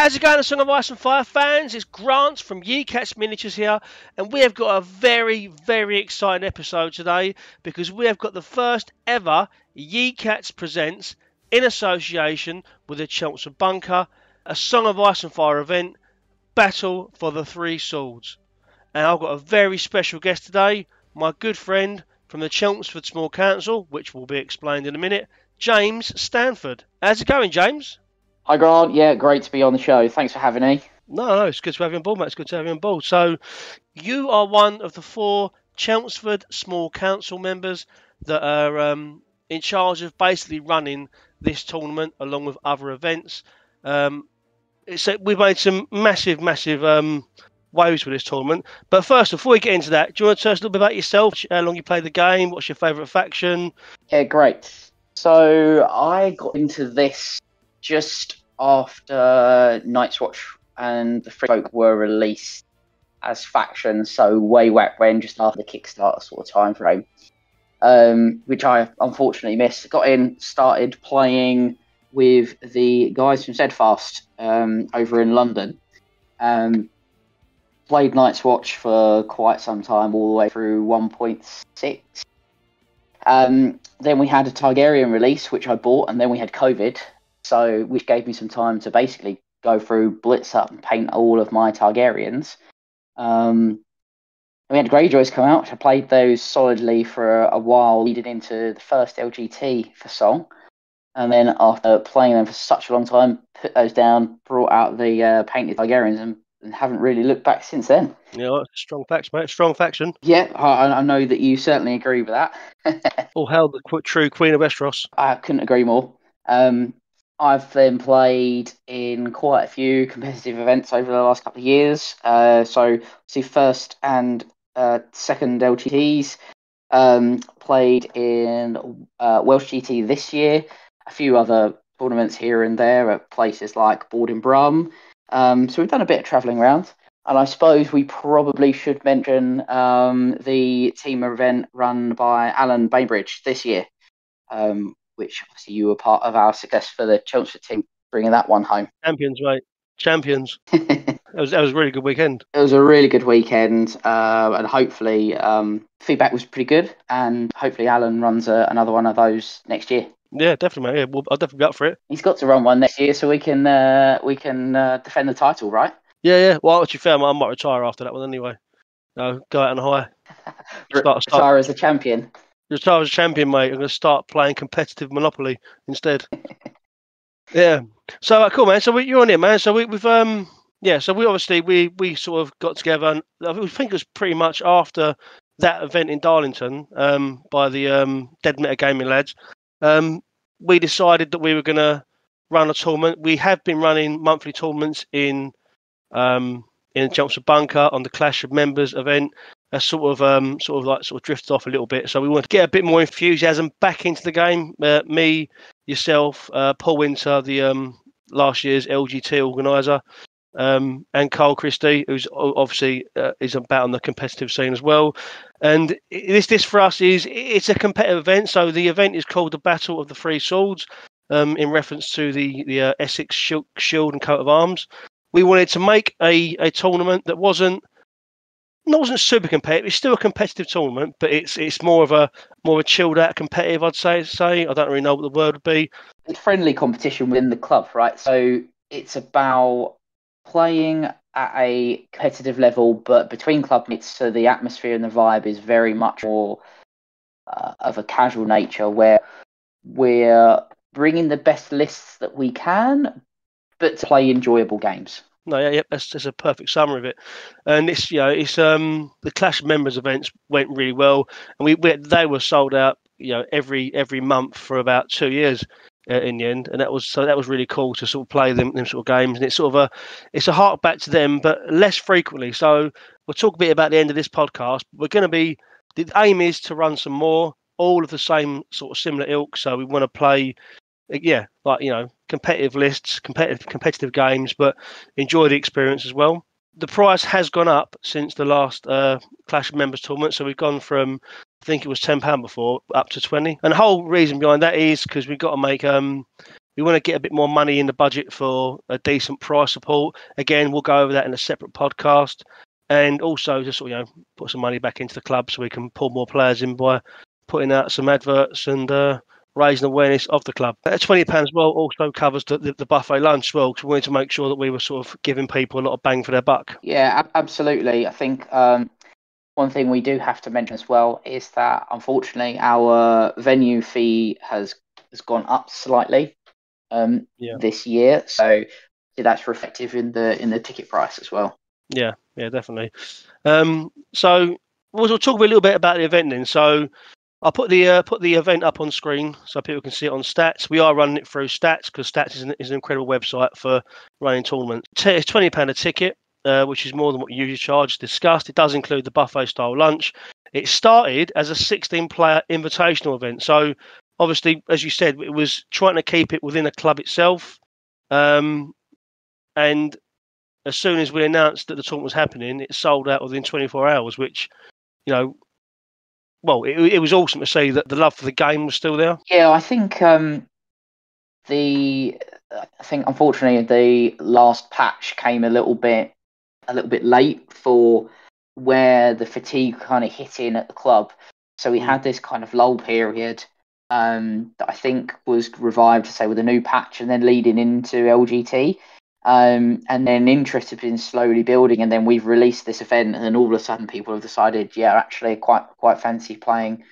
How's it going, the Song of Ice and Fire fans? It's Grant from Yecats Miniatures here, and we have got a very, very exciting episode today because we have got the first ever Yecats Presents in association with the Chelmsford Bunker, a Song of Ice and Fire event, Battle for the Three Swords. And I've got a very special guest today, my good friend from the Chelmsford Small Council, which will be explained in a minute, James Stanford. How's it going, James? Hi Grant, yeah, great to be on the show. Thanks for having me. No, it's good to have you on board, mate. It's good to have you on board. So, you are one of the 4 Chelmsford Small Council members that are in charge of basically running this tournament along with other events. We've made some massive waves with this tournament. But first, before we get into that, do you want to tell us a little bit about yourself? How long you played the game? What's your favourite faction? Yeah, great. So I got into this just after Night's Watch and the Free Folk were released as factions, so way back when, just after the Kickstarter sort of time frame, which I unfortunately missed. Got in, started playing with the guys from Steadfast over in London. Played Night's Watch for quite some time, all the way through 1.6. Then we had a Targaryen release, which I bought, and then we had COVID. So, which gave me some time to basically go through, blitz up, and paint all of my Targaryens. We had Greyjoys come out, which I played those solidly for a while, leading into the first LGT for Song. And then after playing them for such a long time, put those down, brought out the painted Targaryens, and haven't really looked back since then. Yeah, strong facts, mate. Strong faction. Yeah, I know that you certainly agree with that. All hail the true Queen of Westeros. I couldn't agree more. I've then played in quite a few competitive events over the last couple of years. So, see, first and second LGTs. Played in Welsh GT this year. A few other tournaments here and there at places like Borden Brum. So we've done a bit of travelling around. And I suppose we probably should mention the team event run by Alan Bainbridge this year. Which obviously you were part of our success for the Chelmsford team, bringing that one home. Champions, mate. Champions. That was a really good weekend. It was a really good weekend, and hopefully feedback was pretty good, and hopefully Alan runs another one of those next year. Yeah, definitely, mate. Yeah, well, I'll definitely be up for it. He's got to run one next year so we can defend the title, right? Yeah. Well, actually, fair, I might retire after that one anyway. No, go out on high. Retire as a champion. Retire as a champion, mate. I'm going to start playing competitive Monopoly instead. Yeah. So cool, man. So you're on it, man. So we've So we obviously we sort of got together, and I think it was pretty much after that event in Darlington, by the Dead Metagaming lads. We decided that we were going to run a tournament. We have been running monthly tournaments in Chelmsford Bunker on the Clash of Members event. Sort of drifted off a little bit. So we want to get a bit more enthusiasm back into the game. Me, yourself, Paul Winter, the last year's LGT organizer, and Carl Christie, who's obviously is about on the competitive scene as well. And this for us it's a competitive event. So the event is called the Battle of the Three Swords, in reference to the Essex shield and coat of arms. We wanted to make a tournament that wasn't super competitive. It's still a competitive tournament, but it's more of a chilled out competitive, I'd say. I don't really know what the word would be. It's friendly competition within the club, right? So it's about playing at a competitive level, but between club mates, so the atmosphere and the vibe is very much more of a casual nature, where we're bringing the best lists that we can, but to play enjoyable games. No, yeah, that's a perfect summary of it. And it's the Clash of Members events went really well, and they were sold out, every month for about 2 years in the end, and that was really cool to sort of play them sort of games, and it's a hark back to them, but less frequently. So we'll talk a bit about the end of this podcast. The aim is to run some more, all of the same sort of similar ilk. So we want to play, competitive lists, competitive games, but enjoy the experience as well. The price has gone up since the last Clash of Members tournament, so we've gone from, I think it was £10 before, up to 20. And the whole reason behind that is because we've got to make We want to get a bit more money in the budget for a decent prize support. Again, we'll go over that in a separate podcast. And also just put some money back into the club so we can pull more players in by putting out some adverts and raising awareness of the club. At £20 as well also covers the buffet lunch as well, because we wanted to make sure that we were sort of giving people a lot of bang for their buck. Yeah, absolutely. I think one thing we do have to mention as well is that unfortunately our venue fee has gone up slightly this year, so that's reflective in the ticket price as well. Yeah, definitely. So we'll talk a little bit about the event then. So I'll put the event up on screen so people can see it on Stats. We are running it through Stats because Stats is an incredible website for running tournaments. It's £20 a ticket, which is more than what you usually charge. Discussed. It does include the buffet style lunch. It started as a 16-player invitational event. So obviously, as you said, it was trying to keep it within a club itself. And as soon as we announced that the tournament was happening, it sold out within 24 hours, which, it was awesome to see that the love for the game was still there. Yeah, I think unfortunately the last patch came a little bit late for where the fatigue kind of hit in at the club. So we had this kind of lull period that I think was revived, say, with a new patch and then leading into LGT. And then interest has been slowly building, and then we've released this event, and then all of a sudden people have decided, actually quite fancy playing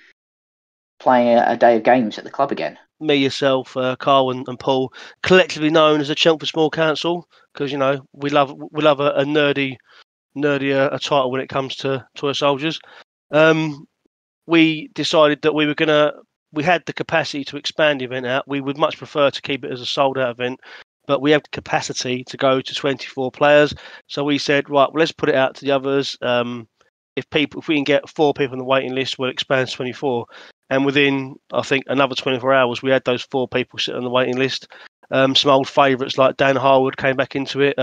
a day of games at the club again. Me, yourself, Carl, and Paul, collectively known as the Chelmsford Small Council, because we love a nerdy a title when it comes to toy soldiers. We decided that we had the capacity to expand the event out. We would much prefer to keep it as a sold out event, but we have the capacity to go to 24 players. So we said, right, well, let's put it out to the others. If we can get 4 people on the waiting list, we'll expand to 24. And within, I think, another 24 hours, we had those 4 people sitting on the waiting list. Some old favourites like Dan Harwood came back into it.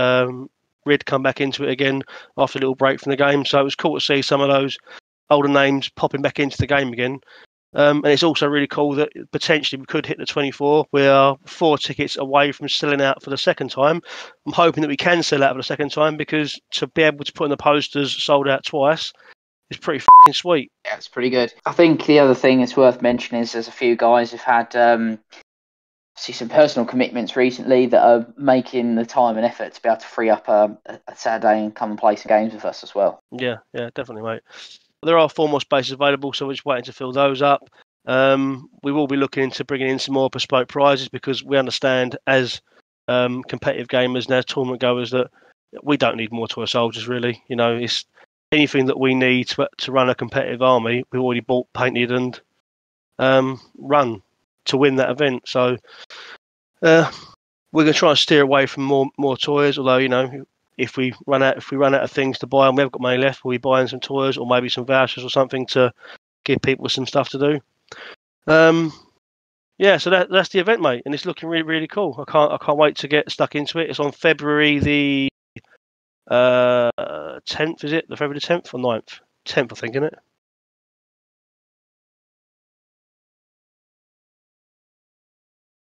Rid come back into it again after a little break from the game. So it was cool to see some of those older names popping back into the game again. And it's also really cool that potentially we could hit the 24. We are 4 tickets away from selling out for the second time. I'm hoping that we can sell out for the second time, because to be able to put in the posters sold out twice is pretty fucking sweet. Yeah, it's pretty good. I think the other thing that's worth mentioning is there's a few guys who've had some personal commitments recently that are making the time and effort to be able to free up a Saturday and come and play some games with us as well. Yeah, definitely, mate. There are 4 more spaces available, so we're just waiting to fill those up. We will be looking into bringing in some more bespoke prizes, because we understand as competitive gamers and as tournament goers that we don't need more toy soldiers, really. It's anything that we need to run a competitive army, we've already bought, painted, and run to win that event. So we're going to try and steer away from more toys. Although if we run out of things to buy and we haven't got money left, we'll be buying some toys or maybe some vouchers or something to give people some stuff to do. So that's the event, mate, and it's looking really, really cool. I can't wait to get stuck into it. It's on February the 10th, is it? The February the 10th or 9th? 10th, I think, isn't it?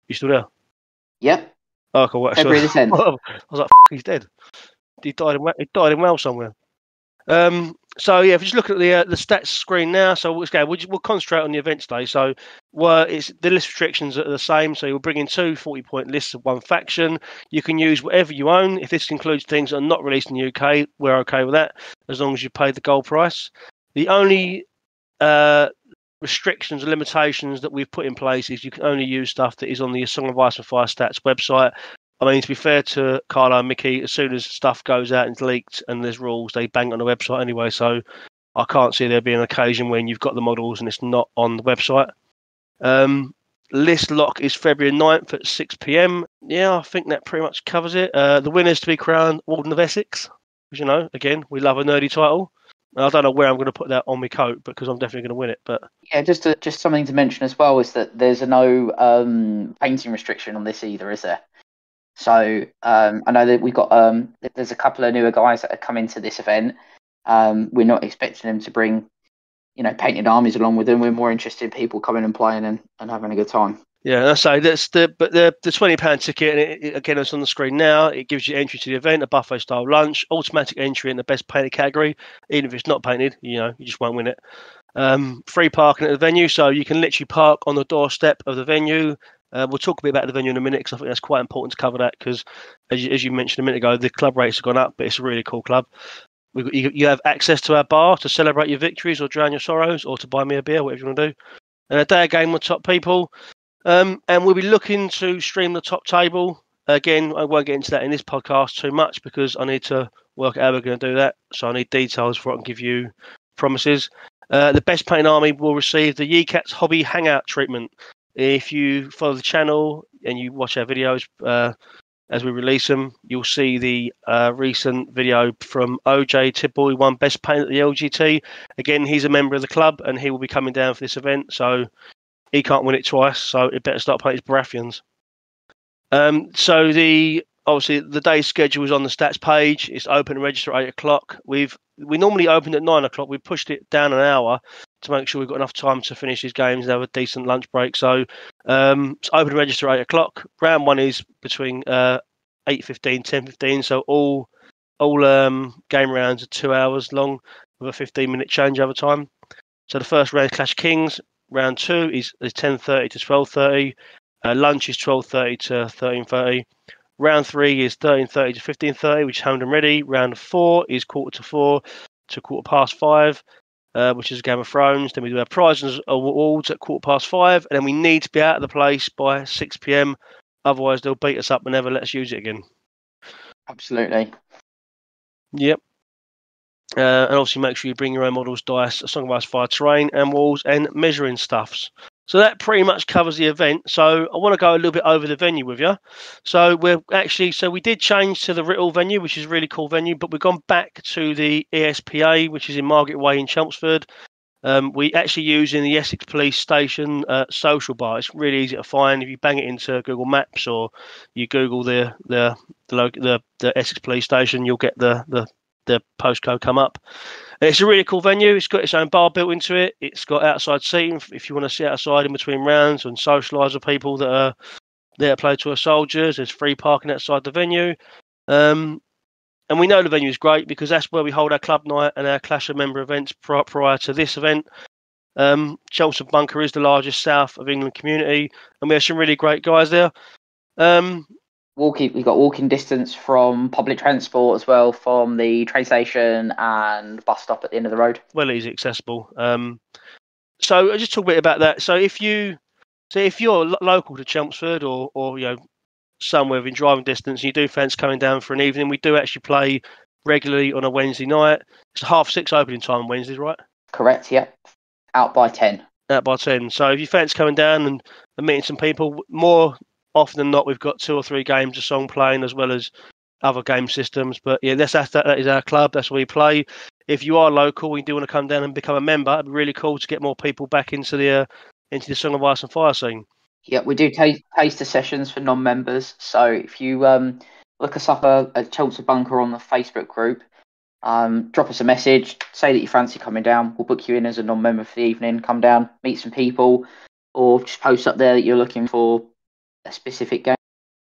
You still there? Yep. Oh, cool. February the 10th. I was like, he's dead. He died in Wales somewhere. So yeah, if you just look at the stats screen now, so we'll concentrate on the event today. So it's the list restrictions are the same. So you'll bring in 2 40-point lists of one faction. You can use whatever you own. If this includes things that are not released in the UK, we're okay with that, as long as you pay the gold price. The only restrictions and limitations that we've put in place is you can only use stuff that is on the Song of Ice and Fire Stats website. I mean, to be fair to Carlo and Mickey, as soon as stuff goes out and it's leaked and there's rules, they bang on the website anyway. So I can't see there being an occasion when you've got the models and it's not on the website. List lock is February 9th at 6 p.m. Yeah, I think that pretty much covers it. The winners to be crowned Warden of Essex, because, again, we love a nerdy title. I don't know where I'm going to put that on my coat, because I'm definitely going to win it. But yeah, just something to mention as well is that there's no painting restriction on this either, is there? So I know that we've got there's a couple of newer guys that have come into this event. We're not expecting them to bring painted armies along with them. We're more interested in people coming and playing and having a good time. Yeah, I say that's the £20 ticket, and again, it's on the screen now. It gives you entry to the event, a buffet style lunch, automatic entry in the best painted category. Even if it's not painted, you just won't win it. Free parking at the venue, so you can literally park on the doorstep of the venue. We'll talk a bit about the venue in a minute because I think that's quite important to cover that because, as you mentioned a minute ago, the club rates have gone up, but it's a really cool club. You have access to our bar to celebrate your victories or drown your sorrows or to buy me a beer, whatever you want to do. And a day of game with top people. And we'll be looking to stream the top table. Again, I won't get into that in this podcast too much because I need to work out how we're going to do that. So I need details before I can give you promises. The best painting army will receive the Yecats hobby hangout treatment. If you follow the channel and you watch our videos as we release them, you'll see the recent video from OJ Tidboy, won best paint at the LGT. Again, he's a member of the club and he will be coming down for this event. So he can't win it twice, so it better start playing his Baratheons. Obviously the day's schedule is on the stats page. It's open and register at 8 o'clock. We normally opened at 9 o'clock. We pushed it down an hour to make sure we've got enough time to finish these games and have a decent lunch break. So it's open and register at 8 o'clock. Round one is between 8:15, 10:15. So all game rounds are 2 hours long with a 15-minute changeover time. So the first round is Clash of Kings. Round two is 10:30 to 12:30. Lunch is 12:30 to 13:30. Round three is 13:30 to 15:30, which is Hound and Ready. Round four is 4:45 to 5:15, which is Game of Thrones. Then we do our prizes awards at 5:15, and then we need to be out of the place by 6 p.m. Otherwise, they'll beat us up and never let us use it again. Absolutely. Yep. And obviously make sure you bring your own models, dice, a Song of Ice Fire terrain, and walls, and measuring stuffs. So that pretty much covers the event. So I want to go a little bit over the venue with you. So we did change to the Riddle venue, which is a really cool venue, but we've gone back to the ESPA, which is in Margate Way in Chelmsford. We actually use in the Essex Police Station social bar. It's really easy to find if you bang it into Google Maps or you Google the Essex Police Station. You'll get the postcode come up. And it's a really cool venue. It's got its own bar built into it. It's got outside seating if you want to sit outside in between rounds and socialise with people that are there to play to our soldiers. There's free parking outside the venue. And we know the venue is great because that's where we hold our club night and our Clash of Member events prior to this event. Chelmsford Bunker is the largest South of England community, and we have some really great guys there. We've got walking distance from public transport as well, from the train station and bus stop at the end of the road. Well, easy accessible. So I just talk a bit about that. So if you're local to Chelmsford or somewhere within driving distance, and you do fancy coming down for an evening, we do actually play regularly on a Wednesday night. It's 6:30 opening time on Wednesdays, right? Correct. Yeah. Out by 10. Out by 10. So if you fancy coming down and meeting some people, more often than not, we've got 2 or 3 games of song playing as well as other game systems. But yeah, that is our club. That's where we play. If you are local and you do want to come down and become a member, it'd be really cool to get more people back into the Song of Ice and Fire scene. Yeah, we do taster sessions for non-members. So if you look us up at Chelmsford Bunker on the Facebook group, drop us a message, say that you fancy coming down. We'll book you in as a non-member for the evening. Come down, meet some people, or just post up there that you're looking for a specific game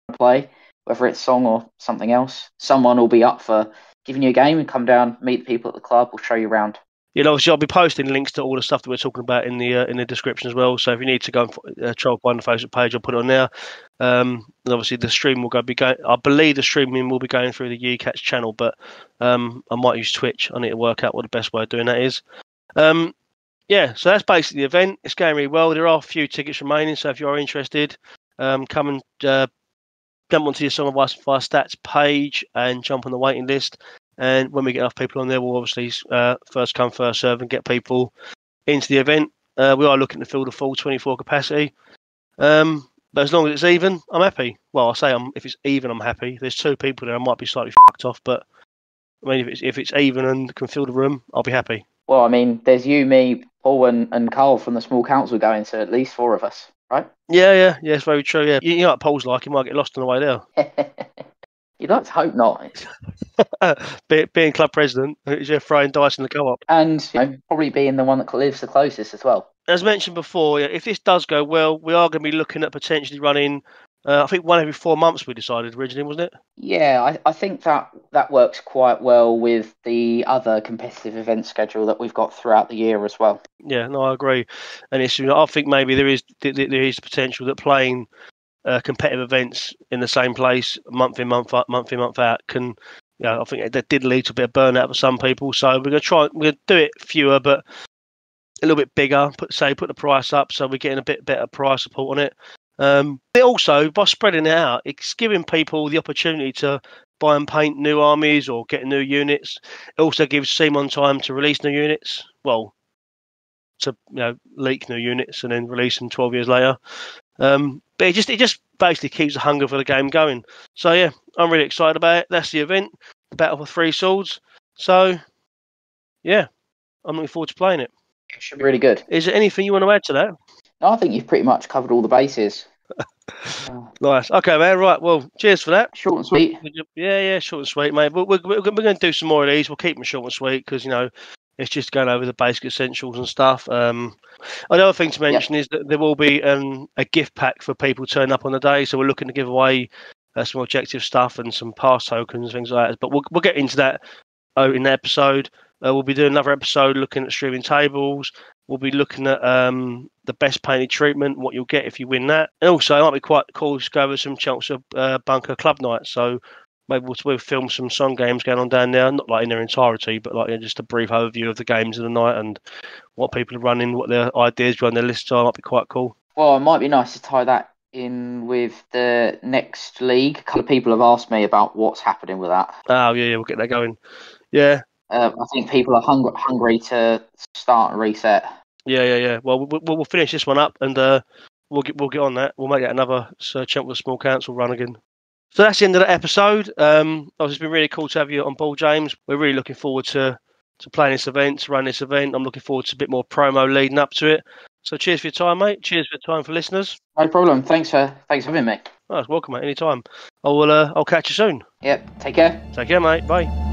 to play, whether it's song or something else. Someone will be up for giving you a game and come down, meet the people at the club. We'll show you around. Obviously, I'll be posting links to all the stuff that we're talking about in the description as well. So if you need to go and try and find the Facebook page, I'll put it on there. And obviously, the stream will be going. I believe the streaming will be going through the Yecats channel, but I might use Twitch. I need to work out what the best way of doing that is. So that's basically the event. It's going really well. There are a few tickets remaining, so if you are interested, come and jump onto your Song of Ice and Fire stats page and jump on the waiting list. And when we get enough people on there, we'll obviously first come, first serve and get people into the event. We are looking to fill the full 24 capacity. But as long as it's even, I'm happy. Well, if it's even, I'm happy. There's 2 people there, I might be slightly fucked off, but I mean, if it's even and can fill the room, I'll be happy. Well, I mean, there's you, me, Paul, and Carl from the small council going, so at least 4 of us, right? Yeah, it's very true. Yeah, you know what Paul's like; he might get lost on the way there. You'd like to hope not. Being club president, you're throwing dice in the co-op, and probably being the one that lives the closest as well. as mentioned before, if this does go well, we are going to be looking at potentially running. I think one every 4 months we decided originally, wasn't it? Yeah, I think that works quite well with the other competitive event schedule that we've got throughout the year as well. Yeah, no, I agree. And I think maybe there is potential that playing competitive events in the same place month in, month out can. I think that did lead to a bit of burnout for some people. So we're going to do it fewer, but a little bit bigger. Put the price up, so we're getting a bit better price support on it. But also, by spreading it out, it's giving people the opportunity to buy and paint new armies or get new units. It also gives CMON time to release new units. Well, to leak new units and then release them 12 years later. But it just basically keeps the hunger for the game going. So yeah, I'm really excited about it. That's the event, the Battle for Three Swords. So yeah, I'm looking forward to playing it. It should be really good. Is there anything you want to add to that? No, I think you've pretty much covered all the bases. Nice. Okay, man. Right. Well, cheers for that. Short and sweet. Yeah, short and sweet, mate. We're going to do some more of these. We'll keep them short and sweet because it's just going over the basic essentials and stuff. Another thing to mention is that there will be a gift pack for people turning up on the day. So we're looking to give away some objective stuff and some pass tokens, things like that. But we'll get into that in the episode. We'll be doing another episode looking at streaming tables. We'll be looking at the best painted treatment, what you'll get if you win that. And also, it might be quite cool to go over some Chelmsford Bunker Club nights. So maybe we'll film some song games going on down there, not like in their entirety, but like just a brief overview of the games of the night and what people are running, what their ideas on their lists are. Might be quite cool. Well, it might be nice to tie that in with the next league. A couple of people have asked me about what's happening with that. Oh, yeah, we'll get that going. Yeah. I think people are hungry to start and reset. Yeah. Well, we'll finish this one up and we'll get on that. We'll make it another Chelmsford Small Council run again. So that's the end of the episode. It's been really cool to have you on board, James. We're really looking forward to playing this event, to run this event. I'm looking forward to a bit more promo leading up to it. So cheers for your time, mate. Cheers for your time for listeners. No problem. Thanks for having me. Oh, welcome, mate. Anytime. I'll catch you soon. Yep. Take care. Take care, mate. Bye.